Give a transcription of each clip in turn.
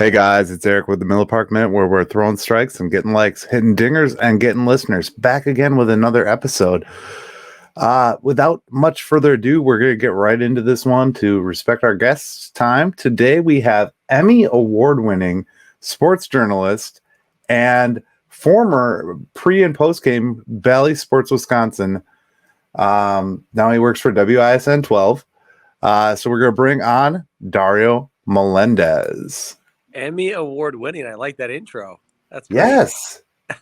Hey guys, it's Eric with the Miller Park Minute, where we're throwing strikes and getting likes, hitting dingers, and getting listeners. Back again with another episode. Without much further ado, we're going to get right into this one to respect our guests' time. Today we have Emmy award-winning sports journalist and former pre- and post-game Valley Sports Wisconsin. Now he works for WISN 12. So we're going to bring on Dario Melendez. Emmy award winning. I like that intro. That's great. Yes,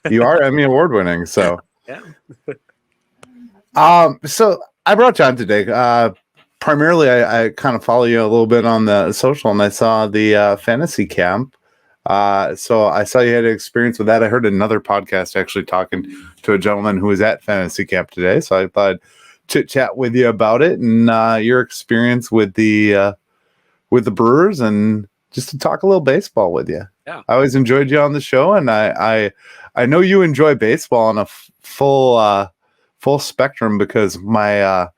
you are Emmy award winning. So, yeah. So I brought you on today. Primarily, I kind of follow you a little bit on the social, and I saw the fantasy camp. So I saw you had experience with that. I heard another podcast actually talking to a gentleman who was at fantasy camp today. So I thought I'd chit chat with you about it and your experience with the Brewers, and just to talk a little baseball with you. Yeah, I always enjoyed you on the show, and I know you enjoy baseball on a full spectrum, because my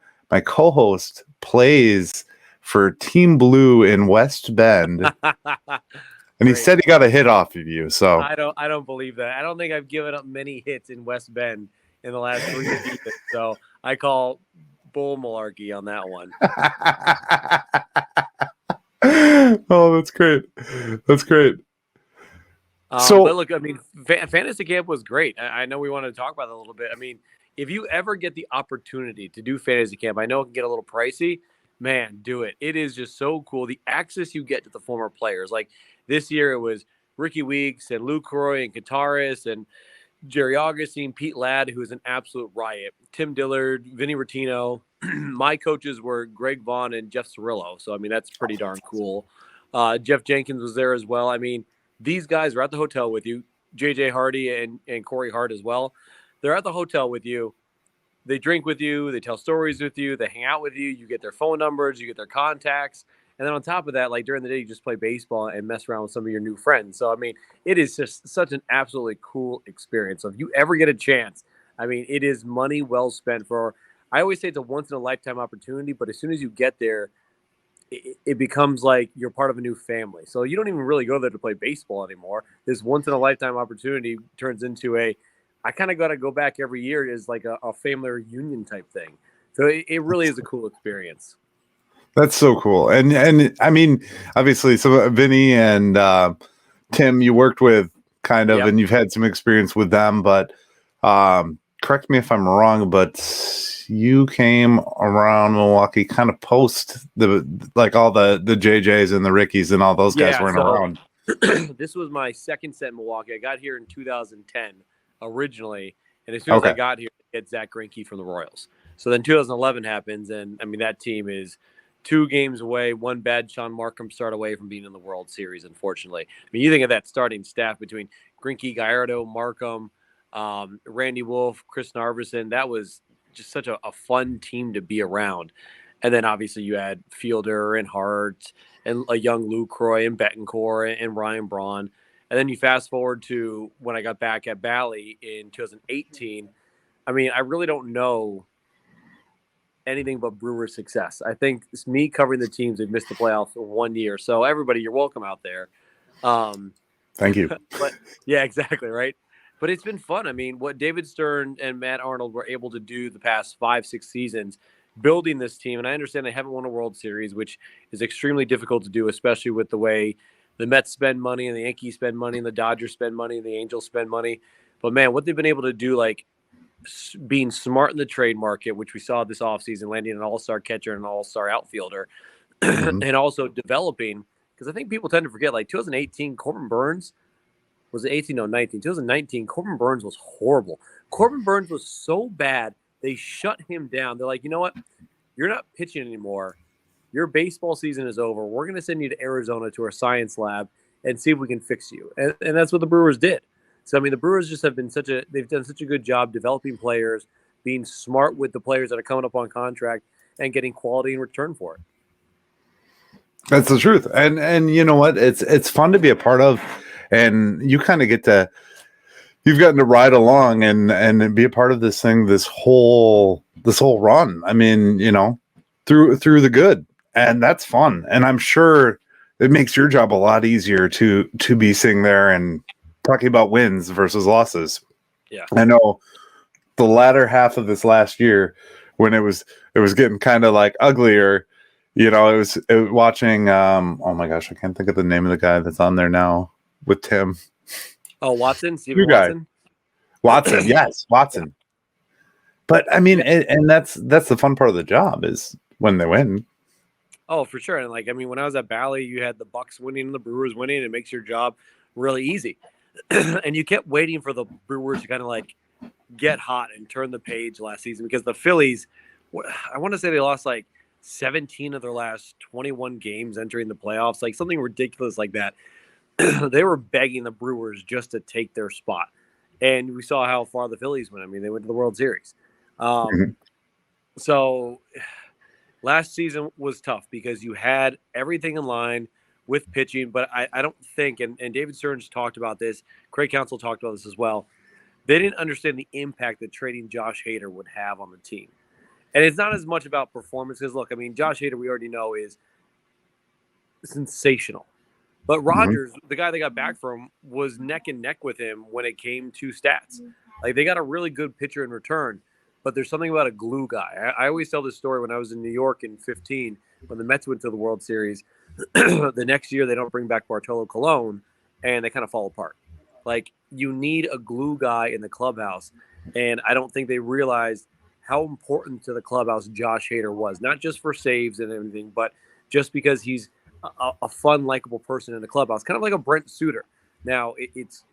co-host plays for Team Blue in West Bend, and he said he got a hit off of you. So I don't believe that. I don't think I've given up many hits in West Bend in the last 3 seasons. So I call bull malarkey on that one. Oh, that's great. That's great. But look, I mean, fantasy camp was great. I know we wanted to talk about that a little bit. I mean, if you ever get the opportunity to do fantasy camp, I know it can get a little pricey. Man, do it. It is just so cool. The access you get to the former players. Like this year, it was Ricky Weeks and Lou Croy and Kataris and Jerry Augustine, Pete Ladd, who is an absolute riot, Tim Dillard, Vinny Rotino. My coaches were Greg Vaughn and Jeff Cirillo. So, I mean, that's pretty darn cool. Jeff Jenkins was there as well. I mean, these guys are at the hotel with you, J.J. Hardy and Corey Hart as well. They're at the hotel with you. They drink with you. They tell stories with you. They hang out with you. You get their phone numbers. You get their contacts. And then on top of that, like during the day, you just play baseball and mess around with some of your new friends. So, I mean, it is just such an absolutely cool experience. So if you ever get a chance, I mean, it is money well spent for – I always say it's a once-in-a-lifetime opportunity, but as soon as you get there, it becomes like you're part of a new family. So you don't even really go there to play baseball anymore. This once-in-a-lifetime opportunity turns into I kind of got to go back every year as like a family reunion type thing. So it really is a cool experience. That's so cool. And I mean, obviously, so Vinny and Tim, you worked with kind of, and you've had some experience with them, but correct me if I'm wrong, but you came around Milwaukee kind of post all the JJs and the Rickies and all those guys weren't around. This was my second set in Milwaukee. I got here in 2010 originally, and as soon as I got here, I get Zach Greinke from the Royals. So then 2011 happens, and I mean, that team is 2 games away, one bad Sean Markham start away from being in the World Series, unfortunately. I mean, you think of that starting staff between Greinke, Gallardo, Markham, Randy Wolf, Chris Narveson. That was just such a fun team to be around. And then obviously you had Fielder and Hart and a young Lou Croy and Bettencourt and Ryan Braun. And then you fast forward to when I got back at Valley in 2018. I mean, I really don't know anything but Brewers success. I think it's me covering the teams that missed the playoffs for 1 year. So everybody, you're welcome out there. Thank you. But yeah, exactly. Right. But it's been fun. I mean, what David Stern and Matt Arnold were able to do the past 5-6 seasons, building this team. And I understand they haven't won a World Series, which is extremely difficult to do, especially with the way the Mets spend money and the Yankees spend money and the Dodgers spend money and the Angels spend money. But man, what they've been able to do, like being smart in the trade market, which we saw this offseason, landing an all-star catcher and an all-star outfielder, and also developing, because I think people tend to forget, like 2018, Corbin Burns, was it 18? No, 19. 2019, Corbin Burns was horrible. Corbin Burns was so bad, they shut him down. They're like, you know what? You're not pitching anymore. Your baseball season is over. We're going to send you to Arizona to our science lab and see if we can fix you. And that's what the Brewers did. So, I mean, the Brewers just have been they've done such a good job developing players, being smart with the players that are coming up on contract, and getting quality in return for it. That's the truth. And you know what? It's fun to be a part of. And you kind of you've gotten to ride along and be a part of this thing, this whole run. I mean, you know, through the good, and that's fun. And I'm sure it makes your job a lot easier to be sitting there and talking about wins versus losses. Yeah. I know the latter half of this last year when it was getting kind of like uglier, it was watching oh my gosh, I can't think of the name of the guy that's on there now with Tim. Oh, Watson, Steven Watson. Watson, yes, Watson. But I mean, and that's the fun part of the job is when they win. Oh, for sure. And when I was at Bally, you had the Bucks winning and the Brewers winning. It makes your job really easy. And you kept waiting for the Brewers to kind of get hot and turn the page last season because the Phillies, I want to say they lost 17 of their last 21 games entering the playoffs, something ridiculous like that. They were begging the Brewers just to take their spot. And we saw how far the Phillies went. I mean, they went to the World Series. So last season was tough because you had everything in line with pitching, but I don't think, and David Stearns talked about this, Craig Counsell talked about this as well, they didn't understand the impact that trading Josh Hader would have on the team. And it's not as much about performance because, look, I mean, Josh Hader, we already know, is sensational. But Rogers, the guy they got back from, was neck and neck with him when it came to stats. They got a really good pitcher in return, but there's something about a glue guy. I always tell this story when I was in New York in 2015 when the Mets went to the World Series. The next year, they don't bring back Bartolo Colon, and they kind of fall apart. You need a glue guy in the clubhouse, and I don't think they realized how important to the clubhouse Josh Hader was, not just for saves and everything, but just because he's a fun, likable person in the clubhouse, kind of like a Brent Suter. Now, it's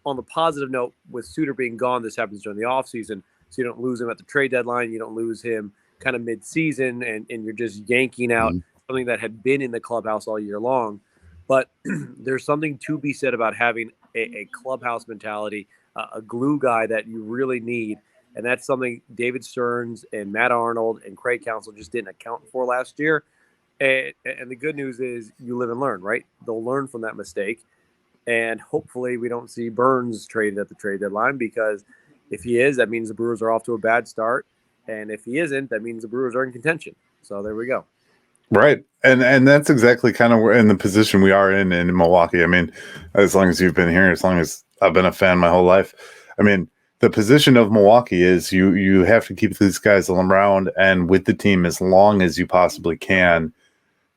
on the positive note with Suter being gone, this happens during the offseason, so you don't lose him at the trade deadline, you don't lose him kind of mid-season, and you're just yanking out something that had been in the clubhouse all year long. But there's something to be said about having a clubhouse mentality, a glue guy that you really need. And that's something David Stearns and Matt Arnold and Craig Counsell just didn't account for last year. And the good news is you live and learn, right? They'll learn from that mistake. And hopefully we don't see Burns traded at the trade deadline, because if he is, that means the Brewers are off to a bad start. And if he isn't, that means the Brewers are in contention. So there we go. Right. And that's exactly kind of in the position we are in Milwaukee. I mean, as long as you've been here, as long as I've been a fan my whole life, I mean, the position of Milwaukee is you have to keep these guys around and with the team as long as you possibly can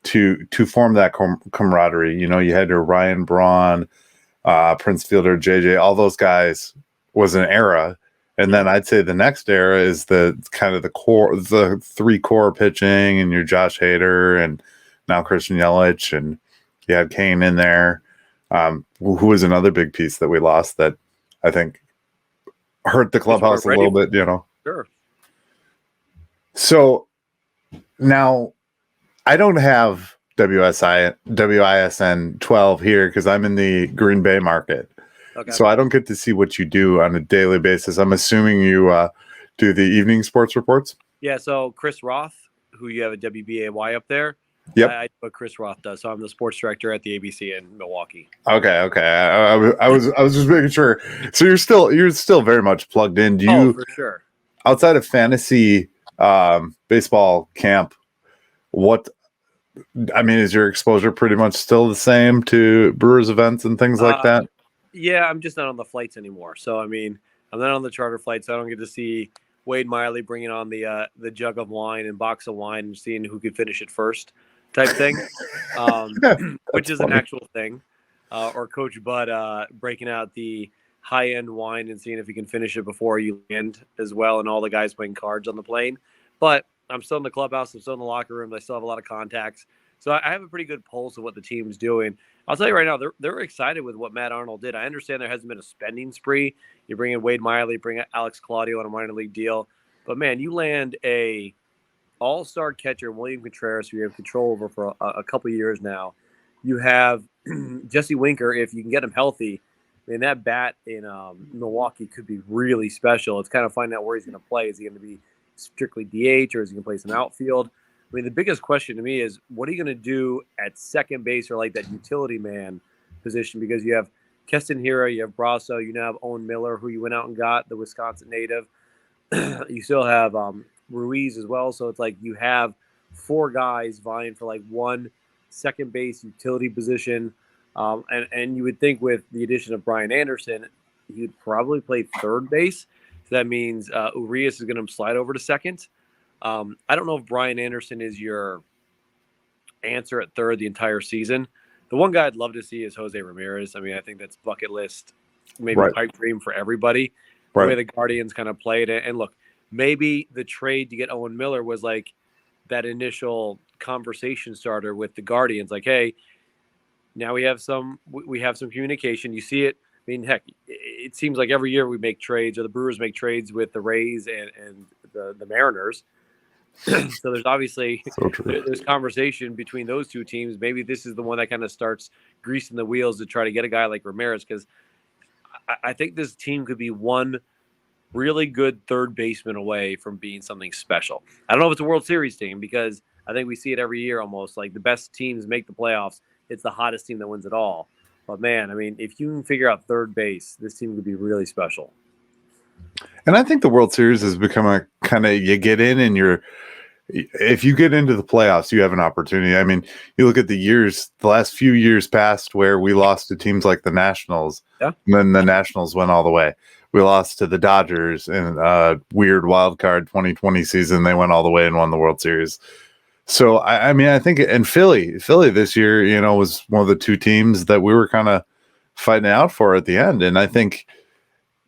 to form that camaraderie. You had your Ryan Braun, Prince Fielder, JJ, all those guys was an era. And then I'd say the next era is the kind of the core, the three core pitching, and your Josh Hader and now Christian Yelich, and you had Kane in there, who was another big piece that we lost that I think hurt the clubhouse a little bit, Sure. So now I don't have WISN 12 here because I'm in the Green Bay market. Okay. So I don't get to see what you do on a daily basis. I'm assuming you do the evening sports reports? Yeah, so Chris Roth, who you have a WBAY up there. Yep. I do what Chris Roth does. So I'm the sports director at the ABC in Milwaukee. Okay. I was just making sure. So you're still very much plugged in. Do you? Oh, for sure. Outside of fantasy baseball camp, is your exposure pretty much still the same to Brewers events and things like that? Yeah, I'm just not on the flights anymore. So, I'm not on the charter flights. So I don't get to see Wade Miley bringing on the jug of wine and box of wine and seeing who could finish it first type thing, which is funny. An actual thing. Or Coach Bud breaking out the high-end wine and seeing if he can finish it before you land as well, and all the guys playing cards on the plane. But I'm still in the clubhouse. I'm still in the locker room. I still have a lot of contacts. So I have a pretty good pulse of what the team's doing. I'll tell you right now, they're excited with what Matt Arnold did. I understand there hasn't been a spending spree. You bring in Wade Miley, bring in Alex Claudio on a minor league deal. But, man, you land a all-star catcher, William Contreras, who you have control over for a couple of years now. You have Jesse Winker, if you can get him healthy. That bat in Milwaukee could be really special. It's kind of finding out where he's going to play. Is he going to be strictly DH, or is he going to play some outfield? The biggest question to me is, what are you going to do at second base, or that utility man position? Because you have Keston Hiura, you have Brasso, you now have Owen Miller, who you went out and got, the Wisconsin native. You still have Ruiz as well. So it's you have four guys vying for one second base utility position. And you would think with the addition of Brian Anderson, he would probably play third base. So that means Urias is going to slide over to second. I don't know if Brian Anderson is your answer at third the entire season. The one guy I'd love to see is Jose Ramirez. I mean, I think that's bucket list, maybe pipe dream for everybody. The way the Guardians kind of played it. And look, maybe the trade to get Owen Miller was like that initial conversation starter with the Guardians. Like, hey, now we have some communication. You see it. I mean, heck, it seems like every year we make trades, or the Brewers make trades with the Rays and the Mariners. So there's obviously there's conversation between those two teams. Maybe this is the one that kind of starts greasing the wheels to try to get a guy like Ramirez, because I think this team could be one really good third baseman away from being something special. I don't know if it's a World Series team, because I think we see it every year almost. Like, the best teams make the playoffs. It's the hottest team that wins it all. But, man, I mean, if you can figure out third base, this team could be really special. And I think the World Series has become a kind of, you get in and if you get into the playoffs, you have an opportunity. I mean, you look at the last few years past where we lost to teams like the Nationals, and then the Nationals went all the way. We lost to the Dodgers in a weird wild card 2020 season. They went all the way and won the World Series. So, I mean, I think, and Philly this year, was one of the two teams that we were kind of fighting out for at the end. And I think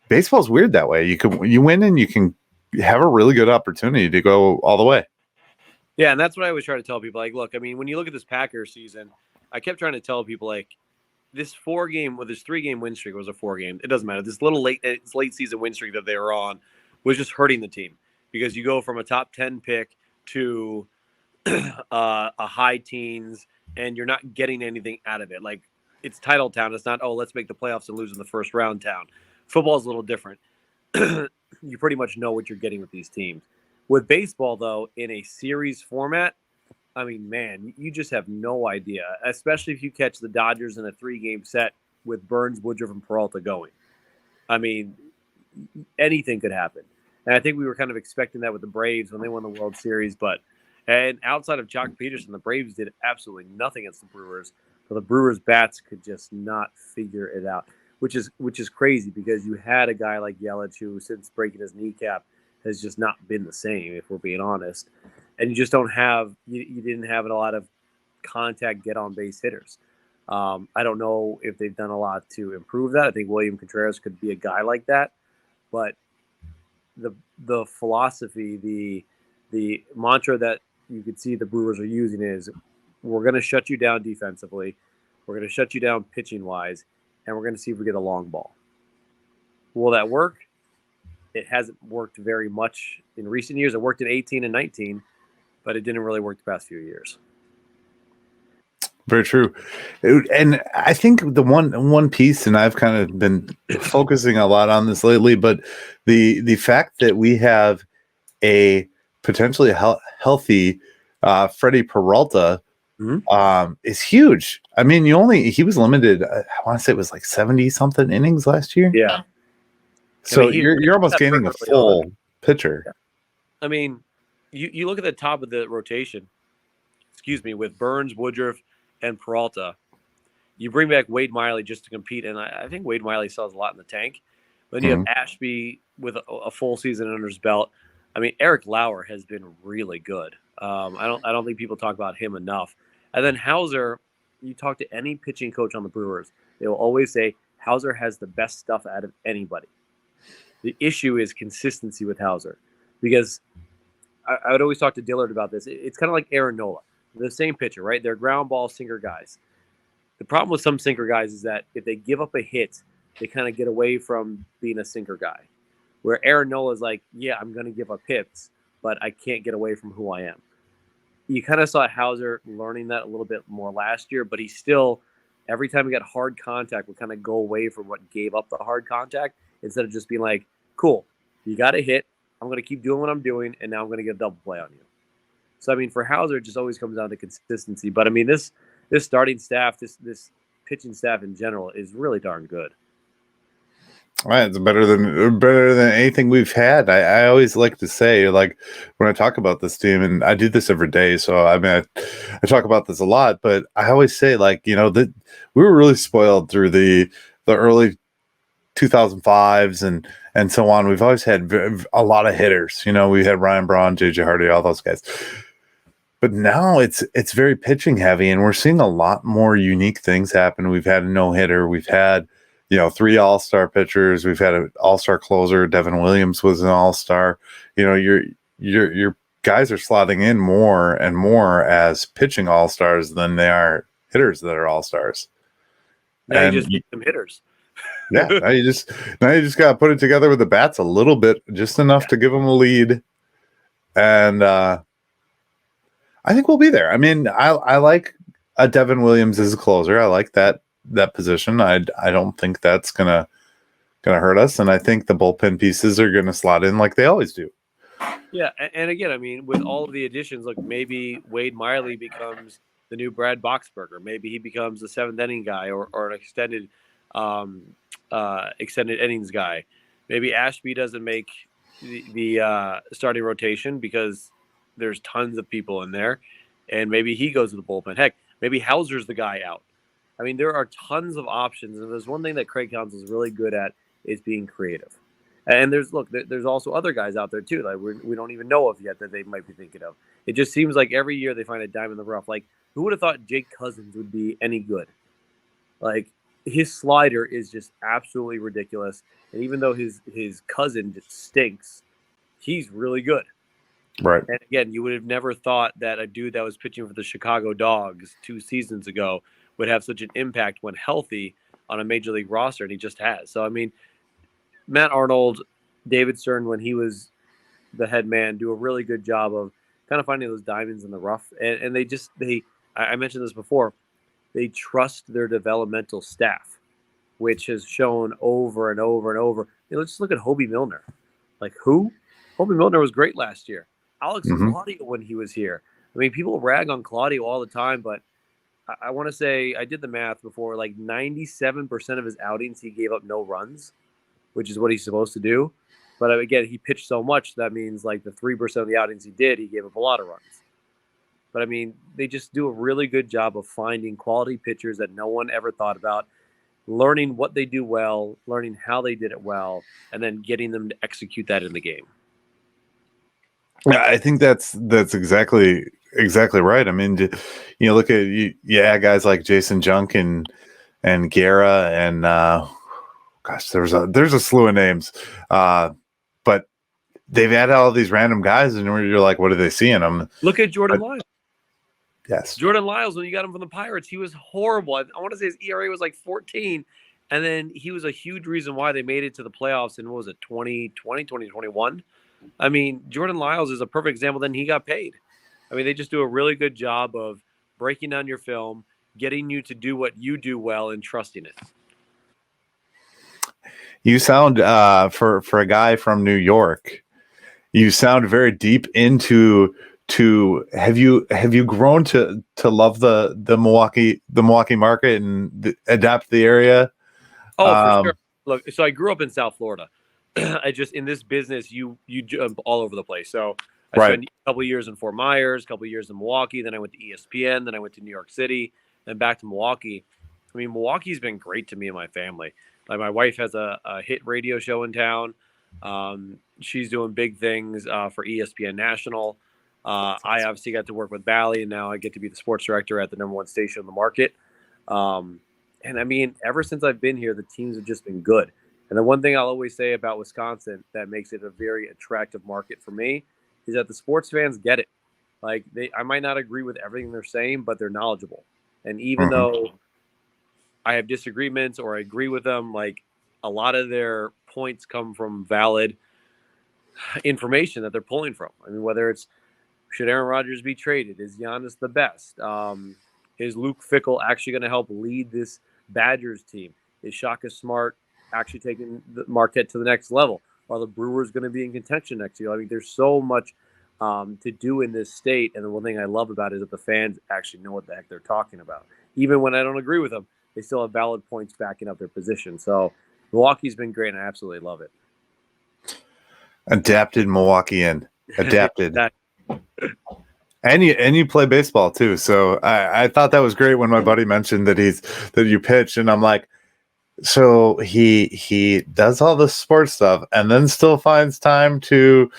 baseball's weird that way. You win and you can have a really good opportunity to go all the way. Yeah, and that's what I always try to tell people. Like, look, I mean, when you look at this Packers season, I kept trying to tell people, like, this 3-game win streak was a 4-game. It doesn't matter. This little late season win streak that they were on was just hurting the team, because you go from a top 10 pick to a high teens, and you're not getting anything out of it. Like, it's title town. It's not, let's make the playoffs and lose in the first round town. Football is a little different. You pretty much know what you're getting with these teams. With baseball, though, in a series format, I mean, man, you just have no idea, especially if you catch the Dodgers in a 3-game set with Burns, Woodruff, and Peralta going. I mean, anything could happen. And I think we were kind of expecting that with the Braves when they won the World Series. And outside of Jock Peterson, the Braves did absolutely nothing against the Brewers. So the Brewers' bats could just not figure it out, which is crazy, because you had a guy like Yelich who, since breaking his kneecap, has just not been the same, if we're being honest. And you just don't have – you didn't have a lot of contact get-on-base hitters. I don't know if they've done a lot to improve that. I think William Contreras could be a guy like that. But the philosophy, the mantra that you could see the Brewers are using is, we're going to shut you down defensively, we're going to shut you down pitching-wise, and we're going to see if we get a long ball. Will that work? It hasn't worked very much in recent years. It worked in 18 and 19, but it didn't really work the past few years. Very true. And I think the one piece, and I've kind of been focusing a lot on this lately, but the fact that we have a potentially healthy Freddie Peralta is huge. I mean, he was limited. I want to say it was like 70 something innings last year. Yeah. So I mean, you're almost gaining a full pitcher. Yeah. I mean, you look at the top of the rotation, with Burns, Woodruff, and Peralta. You bring back Wade Miley just to compete, and I think Wade Miley sells a lot in the tank. Then you have Ashby with a full season under his belt. I mean, Eric Lauer has been really good. I don't think people talk about him enough. And then Hauser, you talk to any pitching coach on the Brewers, they will always say Hauser has the best stuff out of anybody. The issue is consistency with Hauser, because I would always talk to Dillard about this. It's kind of like Aaron Nola, the same pitcher, right? They're ground ball sinker guys. The problem with some sinker guys is that if they give up a hit, they kind of get away from being a sinker guy. Where Aaron Nola is like, yeah, I'm going to give up hits, but I can't get away from who I am. You kind of saw Hauser learning that a little bit more last year, but he still, every time he got hard contact, would kind of go away from what gave up the hard contact, instead of just being like, cool, you got a hit, I'm going to keep doing what I'm doing, and now I'm going to get a double play on you. So, I mean, for Hauser, it just always comes down to consistency. But, I mean, this starting staff, this pitching staff in general is really darn good. Right, it's better than anything we've had. I always like to say, like, when I talk about this team, and I do this every day, so I mean, I talk about this a lot, but I always say, like, that we were really spoiled through the early 2005s and so on. We've always had a lot of hitters. We had Ryan Braun, JJ Hardy, all those guys. But now it's very pitching heavy, and we're seeing a lot more unique things happen. We've had a no-hitter. We've had, 3 all-star pitchers. We've had an all-star closer. Devin Williams was an all-star. Your guys are slotting in more and more as pitching all-stars than they are hitters that are all-stars. Now you just get some hitters. Yeah, now you just got to put it together with the bats a little bit, just enough to give them a lead, and I think we'll be there. I mean, I like a Devin Williams as a closer. I like that position. I don't think that's gonna hurt us, and I think the bullpen pieces are gonna slot in like they always do. Yeah, and again, I mean, with all of the additions, like maybe Wade Miley becomes the new Brad Boxberger. Maybe he becomes the 7th inning guy or an extended innings guy. Maybe Ashby doesn't make the starting rotation because there's tons of people in there, and maybe he goes to the bullpen. Heck, maybe Hauser's the guy out. I mean, there are tons of options, and there's one thing that Craig Counsell is really good at is being creative. And there's also other guys out there too, like we don't even know of yet that they might be thinking of. It just seems like every year they find a dime in the rough. Like, who would have thought Jake Cousins would be any good? Like, his slider is just absolutely ridiculous, and even though his cousin just stinks, he's really good. Right. And again, you would have never thought that a dude that was pitching for the Chicago Dogs 2 seasons ago would have such an impact when healthy on a major league roster, and he just has. So, I mean, Matt Arnold, David Stern, when he was the head man, do a really good job of kind of finding those diamonds in the rough. And I mentioned this before, they trust their developmental staff, which has shown over and over and over. Let's just look at Hobie Milner. Like, who? Hobie Milner was great last year. Alex Claudio when he was here. I mean, people rag on Claudio all the time, but I want to say, I did the math before, like 97% of his outings he gave up no runs, which is what he's supposed to do. But again, he pitched so much, that means like the 3% of the outings he did, he gave up a lot of runs. But I mean, they just do a really good job of finding quality pitchers that no one ever thought about, learning what they do well, learning how they did it well, and then getting them to execute that in the game. Yeah, I think that's exactly right. I mean, look at guys like Jason Junk and Guerra and gosh, there's a slew of names, but they've added all these random guys, and you're like, what do they see in them? Look at Jordan Lyles. Yes, Jordan Lyles, when you got him from the Pirates, he was horrible. I want to say his ERA was like 14, and then he was a huge reason why they made it to the playoffs in, what was it, 2020, 2021? I mean, Jordan Lyles is a perfect example. Then he got paid. I mean, they just do a really good job of breaking down your film, getting you to do what you do well, and trusting it. You sound for a guy from New York, you sound very deep into. Have you grown to love the Milwaukee market and adapt the area? Oh, for sure. Look, so I grew up in South Florida. I just, in this business, you jump all over the place. So I spent a couple of years in Fort Myers, a couple of years in Milwaukee. Then I went to ESPN. Then I went to New York City. Then back to Milwaukee. I mean, Milwaukee's been great to me and my family. Like, my wife has a hit radio show in town. She's doing big things for ESPN National. I obviously got to work with Bally, and now I get to be the sports director at the #1 station in the market. And I mean, ever since I've been here, the teams have just been good. And the one thing I'll always say about Wisconsin that makes it a very attractive market for me is that the sports fans get it. Like, I might not agree with everything they're saying, but they're knowledgeable. And even though I have disagreements or I agree with them, like, a lot of their points come from valid information that they're pulling from. I mean, whether it's, should Aaron Rodgers be traded? Is Giannis the best? Is Luke Fickell actually going to help lead this Badgers team? Is Shaka Smart actually taking the Marquette to the next level? Are the Brewers going to be in contention next year? I mean, there's so much to do in this state. And the one thing I love about it is that the fans actually know what the heck they're talking about. Even when I don't agree with them, they still have valid points backing up their position. So Milwaukee's been great, and I absolutely love it. Adapted Milwaukee in. Adapted. That, And you play baseball too. So I thought that was great when my buddy mentioned that you pitch, and I'm like, so he does all the sports stuff and then still finds time to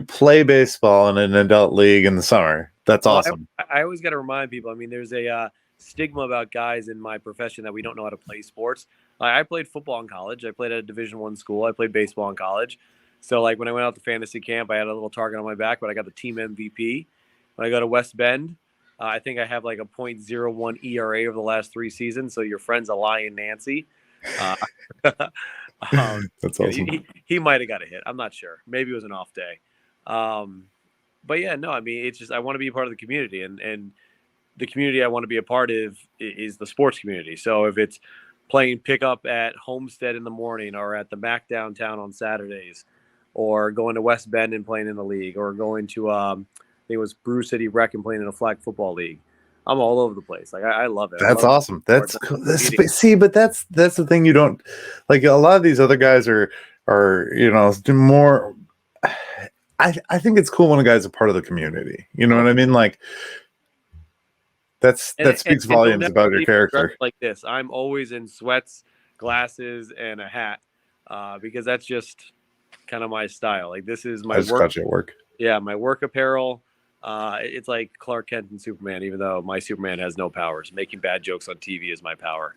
play baseball in an adult league in the summer. That's awesome. I always got to remind people. I mean, there's a stigma about guys in my profession that we don't know how to play sports. I played football in college. I played at a Division I school. I played baseball in college. So like when I went out to fantasy camp, I had a little target on my back, but I got the team MVP. When I go to West Bend, I think I have like a .01 ERA over the last 3 seasons. So your friend's a lying Nancy. That's awesome. He might have got a hit. I'm not sure. Maybe it was an off day. But yeah, no, I mean, it's just I want to be a part of the community, and the community I want to be a part of is the sports community. So if it's playing pickup at Homestead in the morning, or at the Mac downtown on Saturdays, or going to West Bend and playing in the league, or going to I think it was Brew City Rec and playing in a flag football league, I'm all over the place. Like I love it. That's awesome. That's cool. See, but that's the thing you don't like. A lot of these other guys are more. I think it's cool when a guy's a part of the community. You know what I mean? Like that speaks volumes about your character. Like this, I'm always in sweats, glasses, and a hat, because that's just kind of my style. Like this is my work. Yeah, my work apparel. It's like Clark Kent and Superman, even though my Superman has no powers. Making bad jokes on TV is my power.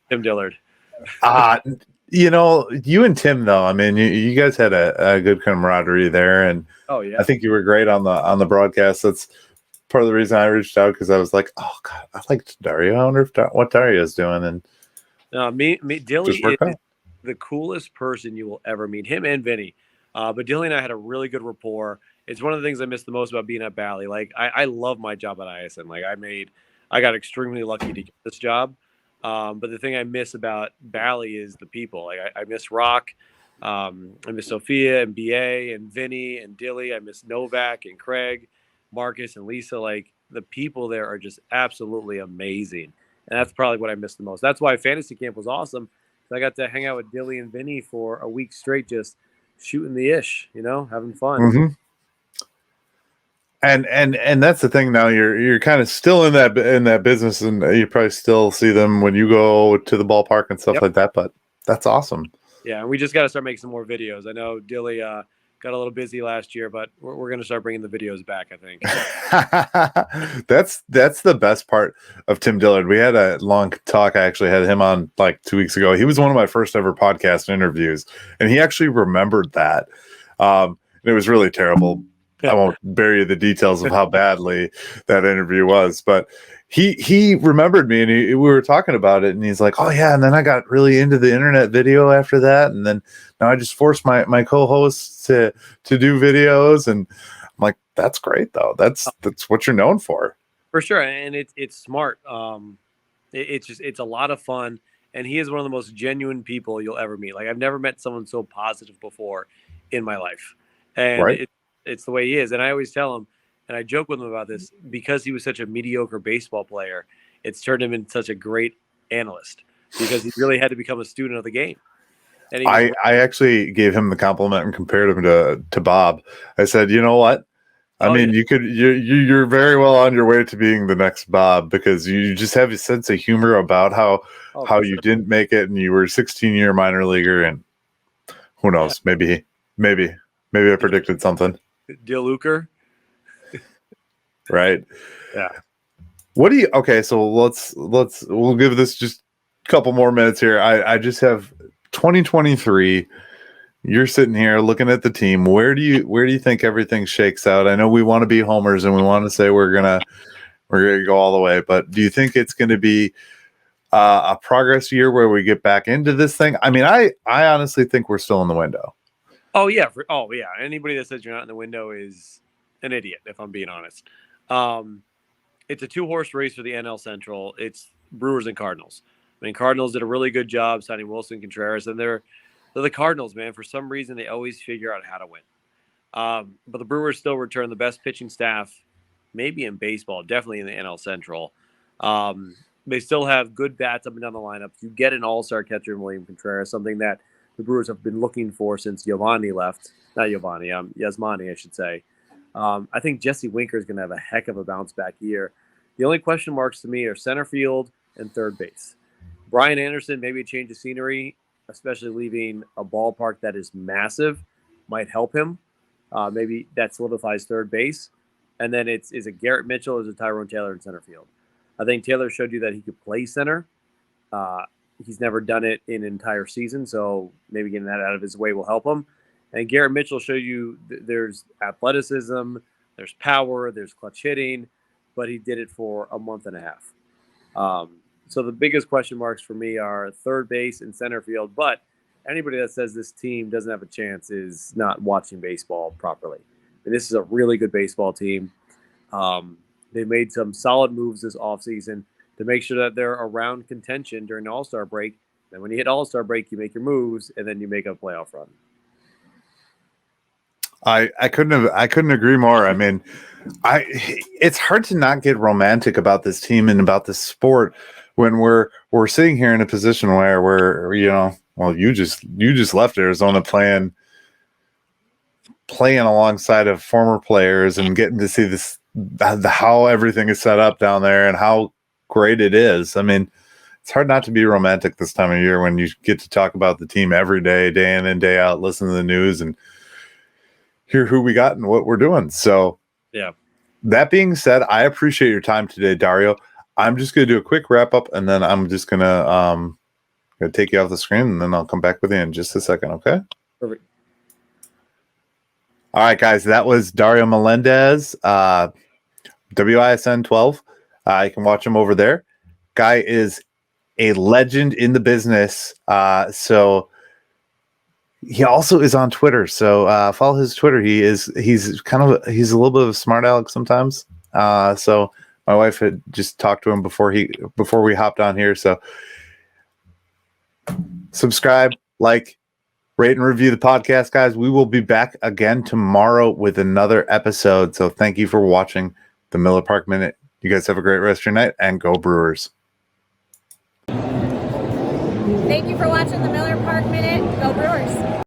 Tim Dillard. You and Tim, though, I mean, you guys had a good camaraderie there, and oh yeah, I think you were great on the broadcast. That's part of the reason I reached out, because I was like, oh god, I liked Dario. I wonder what Dario's doing. And Dilly is the coolest person you will ever meet. Him and Vinny, but Dilly and I had a really good rapport. It's one of the things I miss the most about being at Bally. Like I love my job at ISN. Like I got extremely lucky to get this job. But the thing I miss about Bally is the people. Like I miss Rock, I miss Sophia and BA and Vinny and Dilly. I miss Novak and Craig, Marcus and Lisa. Like the people there are just absolutely amazing. And that's probably what I miss the most. That's why fantasy camp was awesome. I got to hang out with Dilly and Vinny for a week straight, just shooting the ish, having fun. Mm-hmm. And that's the thing. Now you're kind of still in that business, and you probably still see them when you go to the ballpark and stuff like that. But that's awesome. Yeah, and we just got to start making some more videos. I know Dilly got a little busy last year, but we're going to start bringing the videos back, I think. That's the best part of Tim Dillard. We had a long talk. I actually had him on like 2 weeks ago. He was one of my first ever podcast interviews, and he actually remembered that. It was really terrible. I won't bury the details of how badly that interview was, but he remembered me, and we were talking about it, and he's like, oh yeah. And then I got really into the internet video after that. And then now I just forced my co-hosts to do videos. And I'm like, that's great though. That's what you're known for. For sure. And it's smart. It's a lot of fun. And he is one of the most genuine people you'll ever meet. Like I've never met someone so positive before in my life. And right. It's the way he is. And I always tell him, and I joke with him about this, because he was such a mediocre baseball player, it's turned him into such a great analyst, because he really had to become a student of the game. And I actually gave him the compliment and compared him to Bob. I said, you know what? I mean, you're very well on your way to being the next Bob, because you just have a sense of humor about how you didn't make it, and you were a 16-year minor leaguer, and who knows, maybe I predicted something. Diluker. Right. Yeah. Okay, so we'll give this just a couple more minutes here. I just have 2023. You're sitting here looking at the team. Where do you think everything shakes out? I know we want to be homers and we want to say we're gonna go all the way, but do you think it's going to be a progress year where we get back into this thing? I mean, I honestly think we're still in the window. Oh yeah. Anybody that says you're not in the window is an idiot, if I'm being honest. It's a 2-horse race for the NL Central. It's Brewers and Cardinals. I mean, Cardinals did a really good job signing Wilson Contreras, and they're the Cardinals, man. For some reason, they always figure out how to win. But the Brewers still return the best pitching staff, maybe in baseball, definitely in the NL Central. They still have good bats up and down the lineup. You get an all-star catcher in William Contreras, something that the Brewers have been looking for since Yasmani left. Not Giovanni, Yasmani, I should say. I think Jesse Winker is going to have a heck of a bounce-back year. The only question marks to me are center field and third base. Brian Anderson, maybe a change of scenery, especially leaving a ballpark that is massive, might help him. Maybe that solidifies third base. And then is it Garrett Mitchell or is it Tyrone Taylor in center field? I think Taylor showed you that he could play center. He's never done it in an entire season, so maybe getting that out of his way will help him. And Garrett Mitchell showed you there's athleticism, there's power, there's clutch hitting, but he did it for a month and a half. So the biggest question marks for me are third base and center field, but anybody that says this team doesn't have a chance is not watching baseball properly. And this is a really good baseball team. They made some solid moves this offseason to make sure that they're around contention during the All-Star break. And when you hit All-Star break, you make your moves, and then you make a playoff run. I couldn't agree more. I mean, it's hard to not get romantic about this team and about this sport when we're sitting here in a position where we're, you just left Arizona playing alongside of former players and getting to see this, how everything is set up down there and how great it is. I mean, it's hard not to be romantic this time of year when you get to talk about the team every day in and day out, listen to the news and hear who we got and what we're doing. So yeah, that being said, I appreciate your time today, Dario. I'm just going to do a quick wrap up and then I'm just going to take you off the screen and then I'll come back with you in just a second. Okay. Perfect. All right, guys, that was Dario Melendez, WISN 12. You can watch him over there. Guy is a legend in the business. So he also is on Twitter. So follow his Twitter. He's a little bit of a smart aleck sometimes. So my wife had just talked to him before we hopped on here. So subscribe, like, rate and review the podcast, guys. We will be back again tomorrow with another episode. So thank you for watching the Miller Park Minute. You guys have a great rest of your night and go Brewers. Thank you for watching the Miller Park Minute. Go Brewers.